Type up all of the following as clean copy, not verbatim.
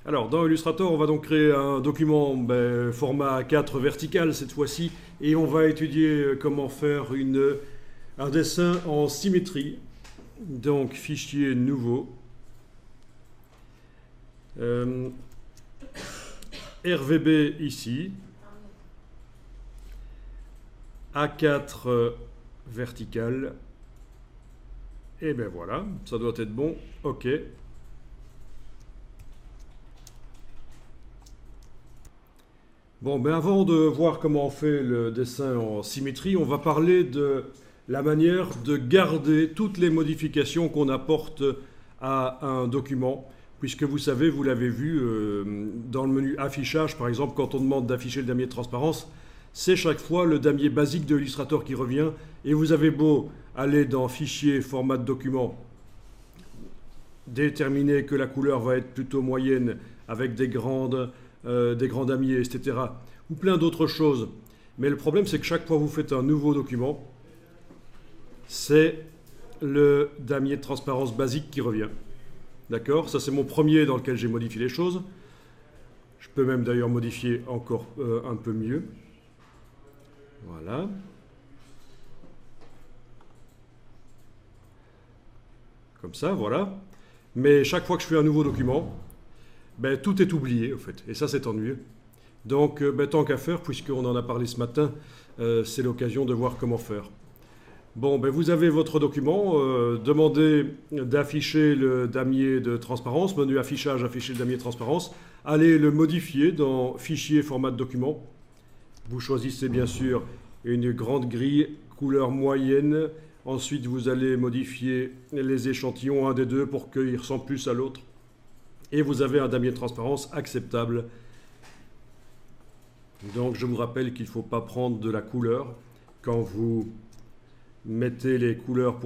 Alors, dans Illustrator, on va donc créer un document format A4 vertical cette fois-ci, et on va étudier comment faire un dessin en symétrie. Donc, fichier nouveau. RVB ici. A4 vertical. Et ben voilà, ça doit être bon. OK. Bon, ben avant de voir comment on fait le dessin en symétrie, on va parler de la manière de garder toutes les modifications qu'on apporte à un document, puisque vous savez, vous l'avez vu dans le menu affichage, par exemple, quand on demande d'afficher le damier de transparence, c'est chaque fois le damier basique de Illustrator qui revient, et vous avez beau aller dans Fichier, Format de document, déterminer que la couleur va être plutôt moyenne avec des grands damiers, etc., ou plein d'autres choses. Mais le problème, c'est que chaque fois que vous faites un nouveau document, c'est le damier de transparence basique qui revient. D'accord? Ça, c'est mon premier dans lequel j'ai modifié les choses. Je peux même d'ailleurs modifier encore un peu mieux. Voilà. Comme ça, voilà. Mais chaque fois que je fais un nouveau document, ben, tout est oublié, en fait. Et ça, c'est ennuyeux. Donc, tant qu'à faire, puisqu'on en a parlé ce matin, c'est l'occasion de voir comment faire. Bon, ben, vous avez votre document. Demandez d'afficher le damier de transparence. Menu affichage, afficher le damier de transparence. Allez le modifier dans Fichier, Format de document. Vous choisissez bien sûr une grande grille, couleur moyenne. Ensuite, vous allez modifier les échantillons, un des deux, pour qu'ils ressemblent plus à l'autre. Et vous avez un damier de transparence acceptable. Donc, je vous rappelle qu'il ne faut pas prendre de la couleur quand vous mettez les couleurs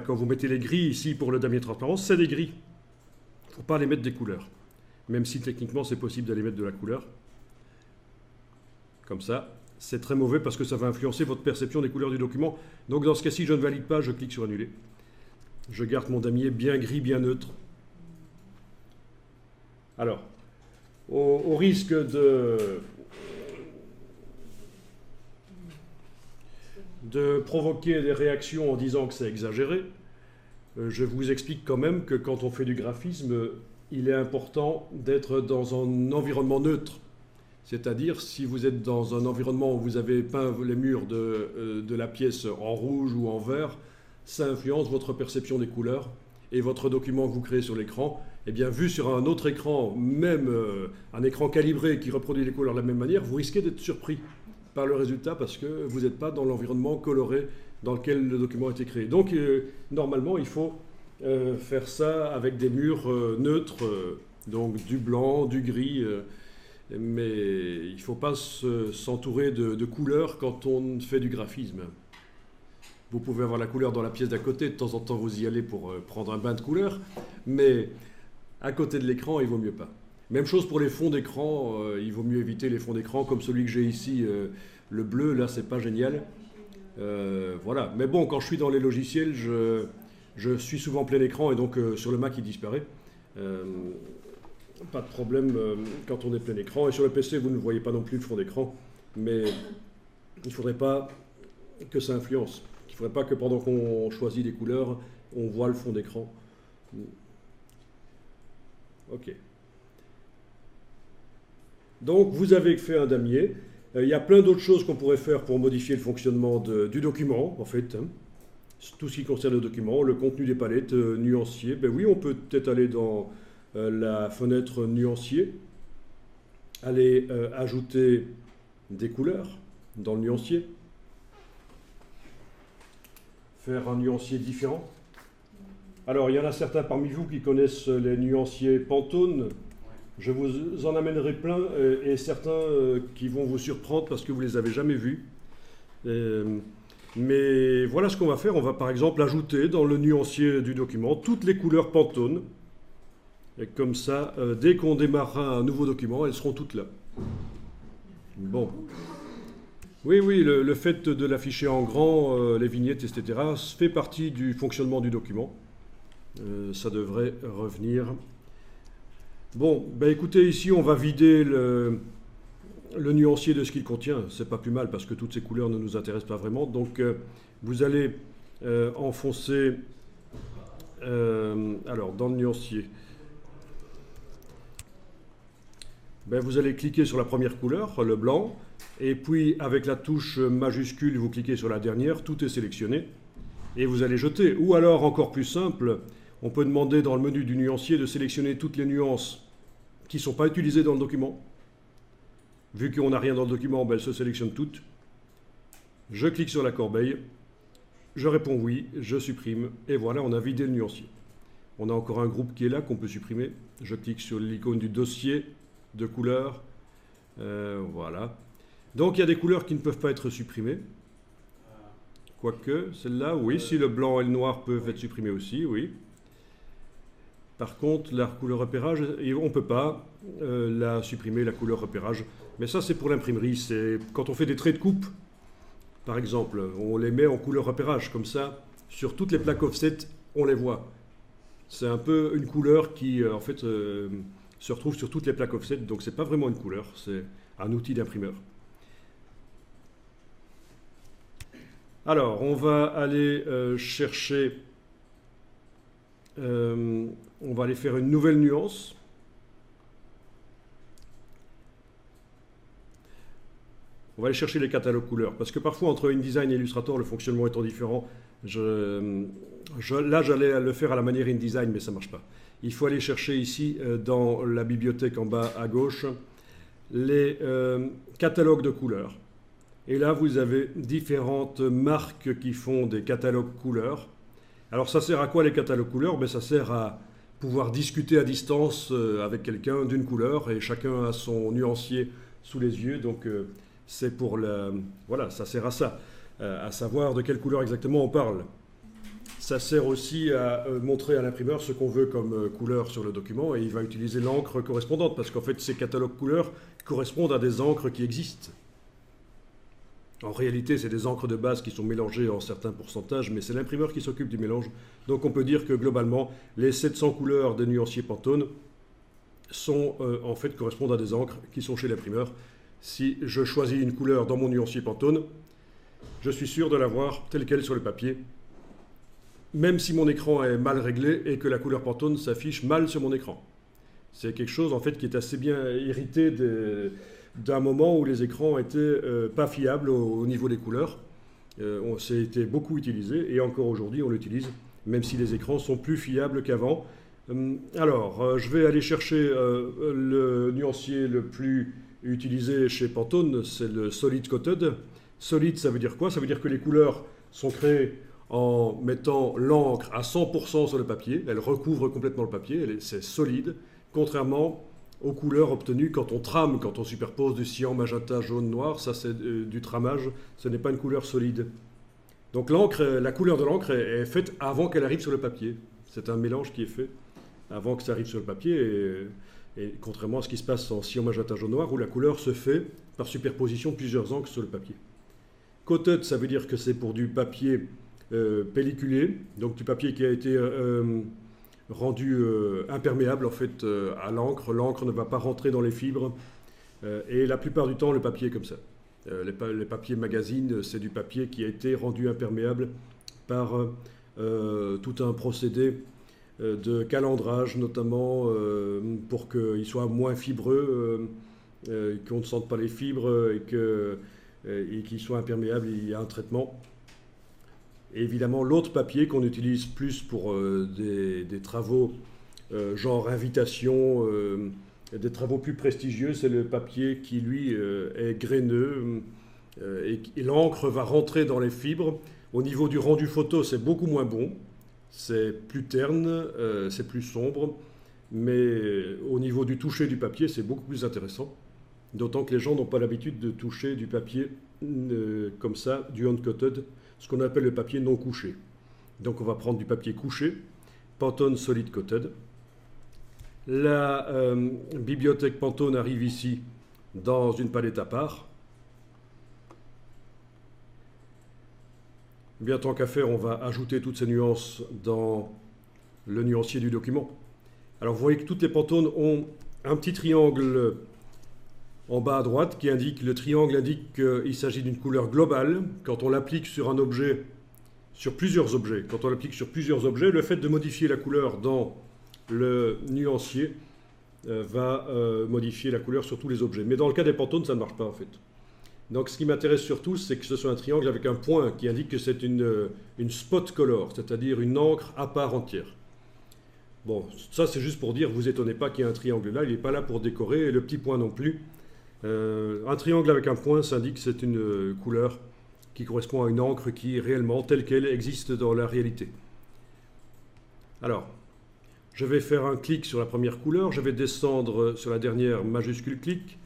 quand vous mettez les grilles ici pour le damier de transparence, c'est des grilles. Il ne faut pas les mettre des couleurs. Même si techniquement, c'est possible d'aller mettre de la couleur. Comme ça. C'est très mauvais parce que ça va influencer votre perception des couleurs du document. Donc dans ce cas-ci, je ne valide pas, je clique sur annuler. Je garde mon damier bien gris, bien neutre. Alors, au risque de provoquer des réactions en disant que c'est exagéré, je vous explique quand même que quand on fait du graphisme, il est important d'être dans un environnement neutre. C'est-à-dire, si vous êtes dans un environnement où vous avez peint les murs de la pièce en rouge ou en vert, ça influence votre perception des couleurs et votre document que vous créez sur l'écran. Eh bien, vu sur un autre écran, même un écran calibré qui reproduit les couleurs de la même manière, vous risquez d'être surpris par le résultat parce que vous n'êtes pas dans l'environnement coloré dans lequel le document a été créé. Donc, normalement, il faut faire ça avec des murs neutres, donc du blanc, du gris, mais il ne faut pas s'entourer de couleurs quand on fait du graphisme. Vous pouvez avoir la couleur dans la pièce d'à côté, de temps en temps vous y allez pour prendre un bain de couleur, mais à côté de l'écran, il vaut mieux pas. Même chose pour les fonds d'écran, il vaut mieux éviter les fonds d'écran comme celui que j'ai ici, le bleu, là c'est pas génial. Voilà, mais bon, quand je suis dans les logiciels, je suis souvent plein écran et donc sur le Mac il disparaît. Pas de problème quand on est plein écran. Et sur le PC, vous ne voyez pas non plus le fond d'écran. Mais il ne faudrait pas que ça influence. Il ne faudrait pas que pendant qu'on choisit des couleurs, on voit le fond d'écran. OK. Donc, vous avez fait un damier. Il y a plein d'autres choses qu'on pourrait faire pour modifier le fonctionnement du document, en fait. Tout ce qui concerne le document, le contenu des palettes, nuancier. Ben oui, on peut peut-être aller dans la fenêtre nuancier, aller ajouter des couleurs dans le nuancier, faire un nuancier différent. Alors il y en a certains parmi vous qui connaissent les nuanciers Pantone. Je vous en amènerai plein et certains qui vont vous surprendre parce que vous ne les avez jamais vus. Mais voilà ce qu'on va faire. On va par exemple ajouter dans le nuancier du document toutes les couleurs Pantone. Et comme ça, dès qu'on démarrera un nouveau document, elles seront toutes là. Bon. Oui, le fait de l'afficher en grand, les vignettes, etc., fait partie du fonctionnement du document. Ça devrait revenir. Bon, ben écoutez, ici on va vider le nuancier de ce qu'il contient. C'est pas plus mal parce que toutes ces couleurs ne nous intéressent pas vraiment. Donc vous allez enfoncer, alors dans le nuancier, ben, vous allez cliquer sur la première couleur, le blanc, et puis avec la touche majuscule, vous cliquez sur la dernière, tout est sélectionné, et vous allez jeter. Ou alors, encore plus simple, on peut demander dans le menu du nuancier de sélectionner toutes les nuances qui ne sont pas utilisées dans le document. Vu qu'on n'a rien dans le document, ben, elles se sélectionnent toutes. Je clique sur la corbeille, je réponds oui, je supprime, et voilà, on a vidé le nuancier. On a encore un groupe qui est là qu'on peut supprimer. Je clique sur l'icône du dossier de couleurs. Voilà. Donc il y a des couleurs qui ne peuvent pas être supprimées. Quoique, celle-là, oui, si le blanc et le noir peuvent être supprimés aussi, oui. Par contre, la couleur repérage, on ne peut pas la supprimer, la couleur repérage. Mais ça, c'est pour l'imprimerie. C'est quand on fait des traits de coupe, par exemple, on les met en couleur repérage. Comme ça, sur toutes les plaques offset, on les voit. C'est un peu une couleur qui, en fait, se retrouve sur toutes les plaques offset. Donc, ce n'est pas vraiment une couleur, c'est un outil d'imprimeur. Alors, on va aller chercher... on va aller faire une nouvelle nuance. On va aller chercher les catalogues couleurs. Parce que parfois, entre InDesign et Illustrator, le fonctionnement étant différent, là, j'allais le faire à la manière InDesign, mais ça ne marche pas. Il faut aller chercher ici, dans la bibliothèque en bas à gauche, les catalogues de couleurs. Et là, vous avez différentes marques qui font des catalogues couleurs. Alors, ça sert à quoi les catalogues couleurs? Ben, ça sert à pouvoir discuter à distance avec quelqu'un d'une couleur, et chacun a son nuancier sous les yeux. Donc, c'est pour voilà, ça sert à ça, à savoir de quelle couleur exactement on parle. Ça sert aussi à montrer à l'imprimeur ce qu'on veut comme couleur sur le document, et il va utiliser l'encre correspondante, parce qu'en fait, ces catalogues couleurs correspondent à des encres qui existent. En réalité, c'est des encres de base qui sont mélangées en certains pourcentages, mais c'est l'imprimeur qui s'occupe du mélange. Donc on peut dire que globalement, les 700 couleurs des nuanciers Pantone sont, en fait, correspondent à des encres qui sont chez l'imprimeur. Si je choisis une couleur dans mon nuancier Pantone, je suis sûr de l'avoir telle qu'elle sur le papier, même si mon écran est mal réglé et que la couleur Pantone s'affiche mal sur mon écran. C'est quelque chose, en fait, qui est assez bien hérité d'un moment où les écrans étaient pas fiables au niveau des couleurs. C'était beaucoup utilisé, et encore aujourd'hui on l'utilise, même si les écrans sont plus fiables qu'avant. Alors, je vais aller chercher le nuancier le plus utilisé chez Pantone, c'est le Solid Coated. Solid, ça veut dire quoi? Ça veut dire que les couleurs sont créées en mettant l'encre à 100% sur le papier. Elle recouvre complètement le papier, c'est solide, contrairement aux couleurs obtenues quand on trame, quand on superpose du cyan, magenta, jaune, noir. Ça, c'est du tramage, ce n'est pas une couleur solide. Donc l'encre, la couleur de l'encre est faite avant qu'elle arrive sur le papier. C'est un mélange qui est fait avant que ça arrive sur le papier, et contrairement à ce qui se passe en cyan, magenta, jaune, noir, où la couleur se fait par superposition de plusieurs encres sur le papier. Coated, ça veut dire que c'est pour du papier pelliculé, donc du papier qui a été rendu imperméable en fait à l'encre. L'encre ne va pas rentrer dans les fibres, et la plupart du temps le papier est comme ça. Les papiers magazines, c'est du papier qui a été rendu imperméable par tout un procédé de calendrage, notamment pour qu'il soit moins fibreux, qu'on ne sente pas les fibres, et qu'il soit imperméable. Il y a un traitement. Et évidemment, l'autre papier qu'on utilise plus pour des travaux genre invitation, des travaux plus prestigieux, c'est le papier qui, lui, est graineux, et l'encre va rentrer dans les fibres. Au niveau du rendu photo, c'est beaucoup moins bon, c'est plus terne, c'est plus sombre, mais au niveau du toucher du papier, c'est beaucoup plus intéressant, d'autant que les gens n'ont pas l'habitude de toucher du papier comme ça, du uncoated, ce qu'on appelle le papier non couché. Donc on va prendre du papier couché, Pantone Solid Coated. La bibliothèque Pantone arrive ici dans une palette à part. Bien, tant qu'à faire, on va ajouter toutes ces nuances dans le nuancier du document. Alors vous voyez que toutes les Pantones ont un petit triangle en bas à droite qui indique, le triangle indique qu'il s'agit d'une couleur globale. Quand on l'applique sur un objet, sur plusieurs objets, quand on l'applique sur plusieurs objets, le fait de modifier la couleur dans le nuancier va modifier la couleur sur tous les objets. Mais dans le cas des Pantones, ça ne marche pas en fait. Donc ce qui m'intéresse surtout, c'est que ce soit un triangle avec un point qui indique que c'est une spot color, c'est-à-dire une encre à part entière. Bon, ça c'est juste pour dire, vous étonnez pas qu'il y ait un triangle là, il n'est pas là pour décorer, et le petit point non plus. Un triangle avec un point, ça indique que c'est une couleur qui correspond à une encre qui réellement, telle qu'elle, existe dans la réalité. Alors, je vais faire un clic sur la première couleur, je vais descendre sur la dernière majuscule clic,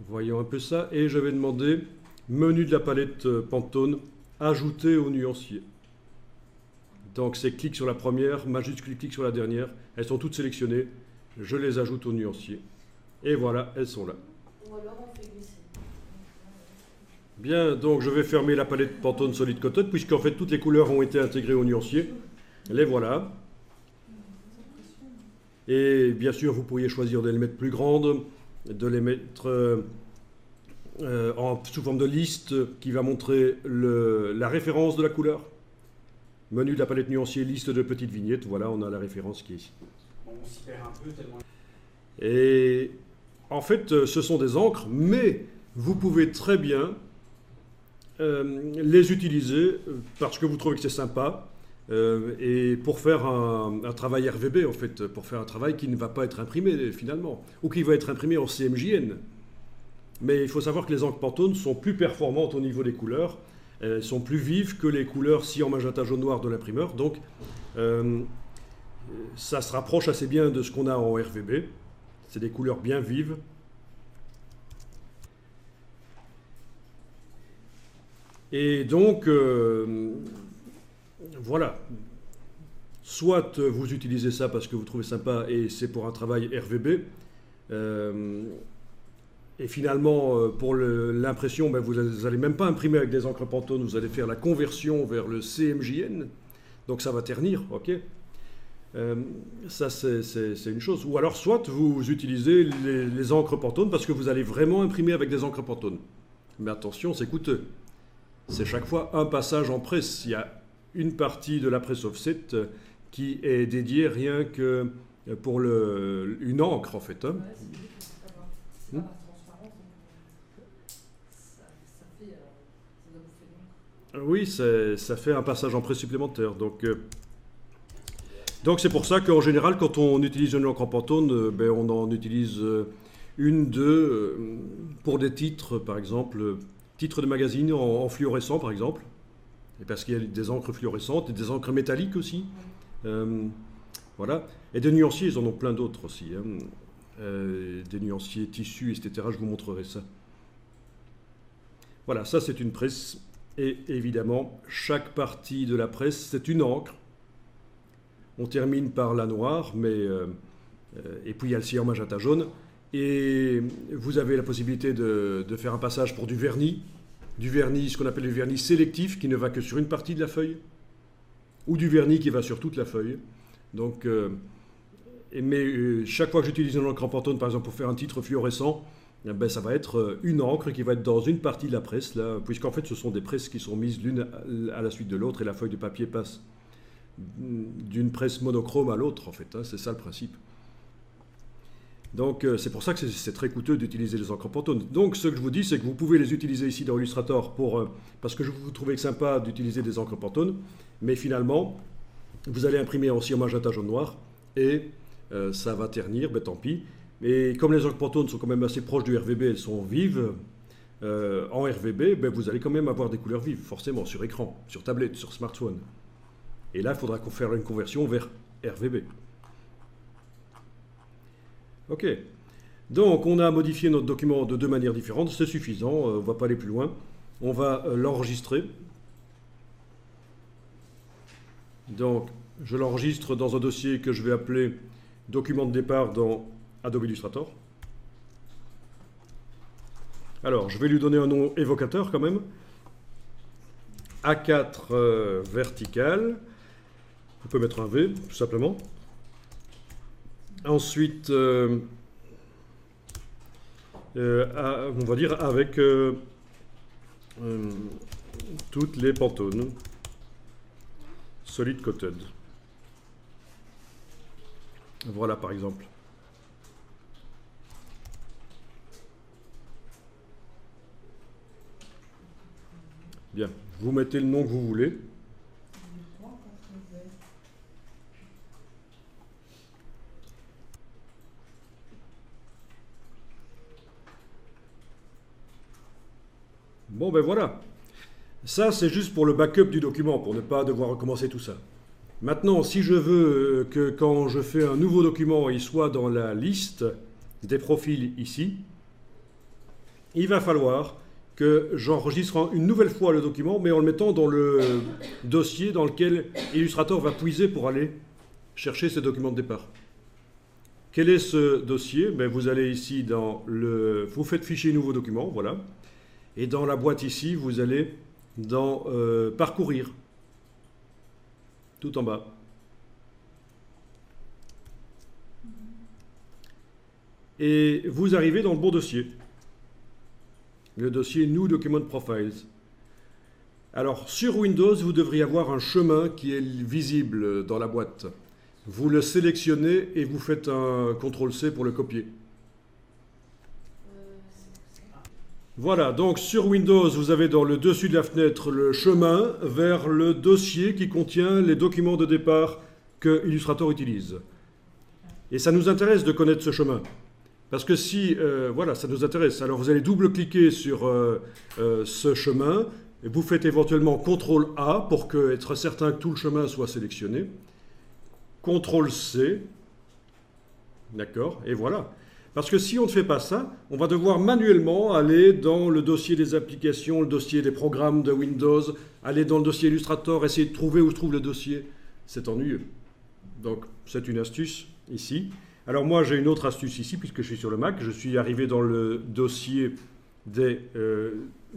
voyons un peu ça, et je vais demander menu de la palette Pantone, ajouter au nuancier. Donc c'est clic sur la première, majuscule clic sur la dernière, elles sont toutes sélectionnées, je les ajoute au nuancier. Et voilà, elles sont là. Ou alors on fait glisser. Bien, donc je vais fermer la palette Pantone Solid Coated, puisqu'en fait toutes les couleurs ont été intégrées au nuancier. Les voilà. Et bien sûr, vous pourriez choisir de les mettre plus grandes, de les mettre sous forme de liste qui va montrer la référence de la couleur. Menu de la palette nuancier, liste de petites vignettes. Voilà, on a la référence qui est ici. Bon, on s'y perd un peu tellement... Et en fait, ce sont des encres, mais vous pouvez très bien les utiliser parce que vous trouvez que c'est sympa et pour faire un travail RVB, en fait, pour faire un travail qui ne va pas être imprimé finalement, ou qui va être imprimé en CMJN. Mais il faut savoir que les encres Pantone sont plus performantes au niveau des couleurs. Elles sont plus vives que les couleurs cyan, magenta, jaune, noir de l'imprimeur. Donc, ça se rapproche assez bien de ce qu'on a en RVB. C'est des couleurs bien vives. Et donc, voilà. Soit vous utilisez ça parce que vous trouvez sympa et c'est pour un travail RVB. Et finalement, pour l'impression, ben, vous n'allez même pas imprimer avec des encres Pantone, vous allez faire la conversion vers le CMJN. Donc ça va ternir, ok. Ça, c'est une chose. Ou alors, soit vous utilisez les encres Pantone parce que vous allez vraiment imprimer avec des encres Pantone. Mais attention, c'est coûteux. C'est chaque fois un passage en presse. Il y a une partie de la presse offset qui est dédiée rien que pour une encre, en fait. Hein. C'est pas transparent, ça fait... ça doit bouffer de l'encre. Oui, ça fait un passage en presse supplémentaire. Donc c'est pour ça qu'en général, quand on utilise une encre en Pantone, ben, on en utilise une, deux, pour des titres, par exemple, titres de magazine en fluorescent, par exemple, et parce qu'il y a des encres fluorescentes et des encres métalliques aussi. Voilà. Et des nuanciers, ils en ont plein d'autres aussi. Hein. Des nuanciers tissus, etc. Je vous montrerai ça. Voilà, ça c'est une presse. Et évidemment, chaque partie de la presse, c'est une encre. On termine par la noire, et puis il y a le cyan, magenta, jaune. Et vous avez la possibilité de faire un passage pour du vernis, ce qu'on appelle le vernis sélectif, qui ne va que sur une partie de la feuille, ou du vernis qui va sur toute la feuille. Donc, chaque fois que j'utilise une encre en Pantone, par exemple pour faire un titre fluorescent, ben, ça va être une encre qui va être dans une partie de la presse, là, puisqu'en fait ce sont des presses qui sont mises l'une à la suite de l'autre, et la feuille de papier passe d'une presse monochrome à l'autre, en fait. Hein, c'est ça le principe. Donc c'est pour ça que c'est très coûteux d'utiliser les encres Pantone. Donc ce que je vous dis, c'est que vous pouvez les utiliser ici dans Illustrator parce que vous trouvez que c'est sympa d'utiliser des encres Pantone, mais finalement, vous allez imprimer en cyan, magenta, jaune, noir, et ça va ternir, ben tant pis. Et comme les encres Pantone sont quand même assez proches du RVB, elles sont vives, en RVB, ben vous allez quand même avoir des couleurs vives, forcément, sur écran, sur tablette, sur smartphone. Et là, il faudra faire une conversion vers RVB. Ok. Donc, on a modifié notre document de deux manières différentes. C'est suffisant. On ne va pas aller plus loin. On va l'enregistrer. Donc, je l'enregistre dans un dossier que je vais appeler document de départ dans Adobe Illustrator. Alors, je vais lui donner un nom évocateur quand même. A4 vertical. On peut mettre un V, tout simplement. Ensuite, on va dire avec toutes les Pantone solid coated. Voilà par exemple. Bien, vous mettez le nom que vous voulez. Bon, ben voilà. Ça, c'est juste pour le backup du document, pour ne pas devoir recommencer tout ça. Maintenant, si je veux que quand je fais un nouveau document, il soit dans la liste des profils ici, il va falloir que j'enregistre une nouvelle fois le document, mais en le mettant dans le dossier dans lequel Illustrator va puiser pour aller chercher ce document de départ. Quel est ce dossier? Ben, vous allez ici dans le... Vous faites fichier nouveau document, voilà. Et dans la boîte ici, vous allez dans parcourir, tout en bas. Et vous arrivez dans le bon dossier. Le dossier New Document Profiles. Alors, sur Windows, vous devriez avoir un chemin qui est visible dans la boîte. Vous le sélectionnez et vous faites un CTRL-C pour le copier. Voilà, donc sur Windows, vous avez dans le dessus de la fenêtre le chemin vers le dossier qui contient les documents de départ que Illustrator utilise. Et ça nous intéresse de connaître ce chemin. Parce que si, voilà, ça nous intéresse. Alors vous allez double-cliquer sur ce chemin, et vous faites éventuellement CTRL-A pour être certain que tout le chemin soit sélectionné. CTRL-C, d'accord, et voilà. Parce que si on ne fait pas ça, on va devoir manuellement aller dans le dossier des applications, le dossier des programmes de Windows, aller dans le dossier Illustrator, essayer de trouver où se trouve le dossier. C'est ennuyeux. Donc, c'est une astuce ici. Alors moi, j'ai une autre astuce ici, puisque je suis sur le Mac. Je suis arrivé dans le dossier des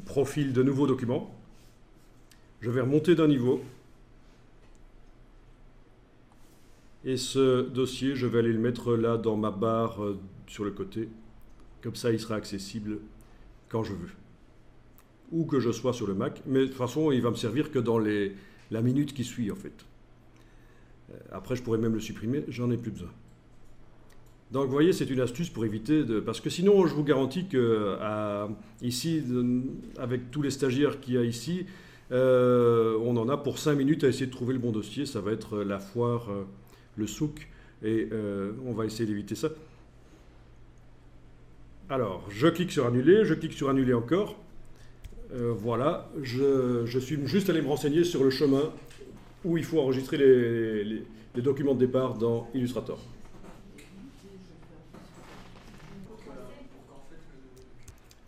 profils de nouveaux documents. Je vais remonter d'un niveau. Et ce dossier, je vais aller le mettre là dans ma barre sur le côté. Comme ça, il sera accessible quand je veux. Ou que je sois sur le Mac. Mais de toute façon, il va me servir que dans la minute qui suit, en fait. Après, je pourrais même le supprimer. J'en ai plus besoin. Donc, vous voyez, c'est une astuce pour éviter de... Parce que sinon, je vous garantis que ici, avec tous les stagiaires qu'il y a ici, on en a pour 5 minutes à essayer de trouver le bon dossier. Ça va être la foire... le souk, et on va essayer d'éviter ça. Alors, je clique sur annuler, je clique sur annuler encore. Voilà, je suis juste allé me renseigner sur le chemin où il faut enregistrer les documents de départ dans Illustrator.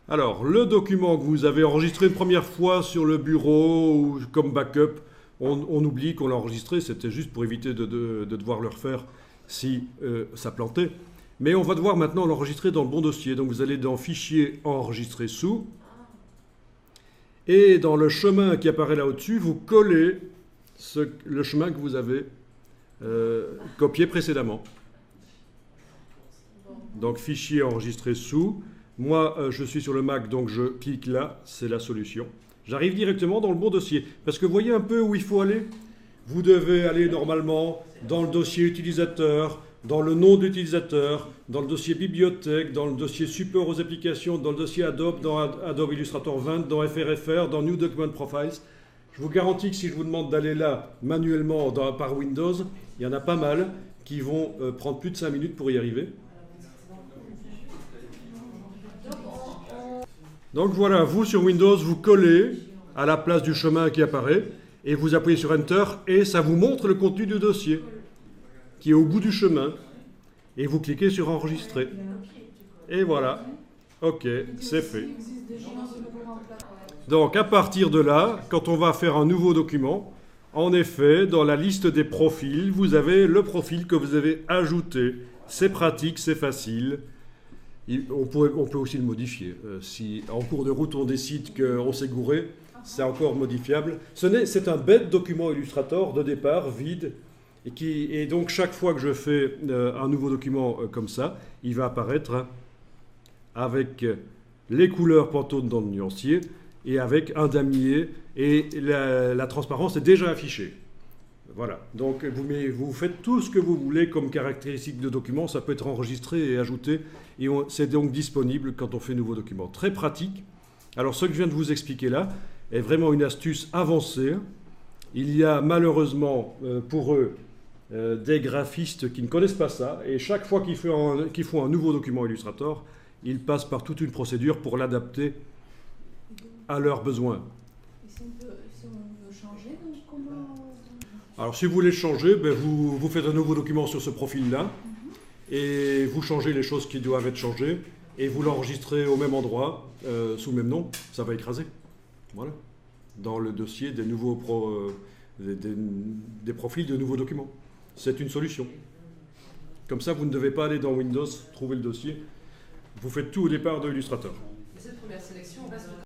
Alors, le document que vous avez enregistré une première fois sur le bureau ou comme backup, on oublie qu'on l'a enregistré, c'était juste pour éviter de devoir le refaire si ça plantait. Mais on va devoir maintenant l'enregistrer dans le bon dossier. Donc vous allez dans Fichier, Enregistrer sous. Et dans le chemin qui apparaît là au-dessus, vous collez le chemin que vous avez copié précédemment. Donc Fichier, Enregistrer sous. Moi, je suis sur le Mac, donc je clique là, c'est la solution. J'arrive directement dans le bon dossier. Parce que vous voyez un peu où il faut aller? Vous devez aller normalement dans le dossier utilisateur, dans le nom d'utilisateur, dans le dossier bibliothèque, dans le dossier support aux applications, dans le dossier Adobe, dans Adobe Illustrator 20, dans FRFR, dans New Document Profiles. Je vous garantis que si je vous demande d'aller là manuellement par Windows, il y en a pas mal qui vont prendre plus de 5 minutes pour y arriver. Donc voilà, vous sur Windows, vous collez à la place du chemin qui apparaît et vous appuyez sur Enter et ça vous montre le contenu du dossier qui est au bout du chemin et vous cliquez sur Enregistrer. Et voilà, ok, c'est fait. Donc à partir de là, quand on va faire un nouveau document, en effet, dans la liste des profils, vous avez le profil que vous avez ajouté. C'est pratique, c'est facile. On peut aussi le modifier. Si en cours de route on décide qu'on s'est gouré, c'est encore modifiable. C'est un bête document Illustrator de départ, vide. Et donc chaque fois que je fais un nouveau document comme ça, il va apparaître avec les couleurs Pantone dans le nuancier et avec un damier, et la transparence est déjà affichée. Voilà, donc vous faites tout ce que vous voulez comme caractéristique de document, ça peut être enregistré et ajouté, et c'est donc disponible quand on fait nouveau document. Très pratique. Alors ce que je viens de vous expliquer là est vraiment une astuce avancée. Il y a malheureusement pour eux des graphistes qui ne connaissent pas ça, et chaque fois qu'ils font un nouveau document Illustrator, ils passent par toute une procédure pour l'adapter à leurs besoins. Et si on veut changer, donc comment... Alors si vous voulez changer, vous faites un nouveau document sur ce profil-là, et vous changez les choses qui doivent être changées, et vous l'enregistrez au même endroit, sous le même nom, ça va écraser. Voilà. Dans le dossier des nouveaux des profils de nouveaux documents. C'est une solution. Comme ça, vous ne devez pas aller dans Windows, trouver le dossier. Vous faites tout au départ de Illustrator. Cette première sélection reste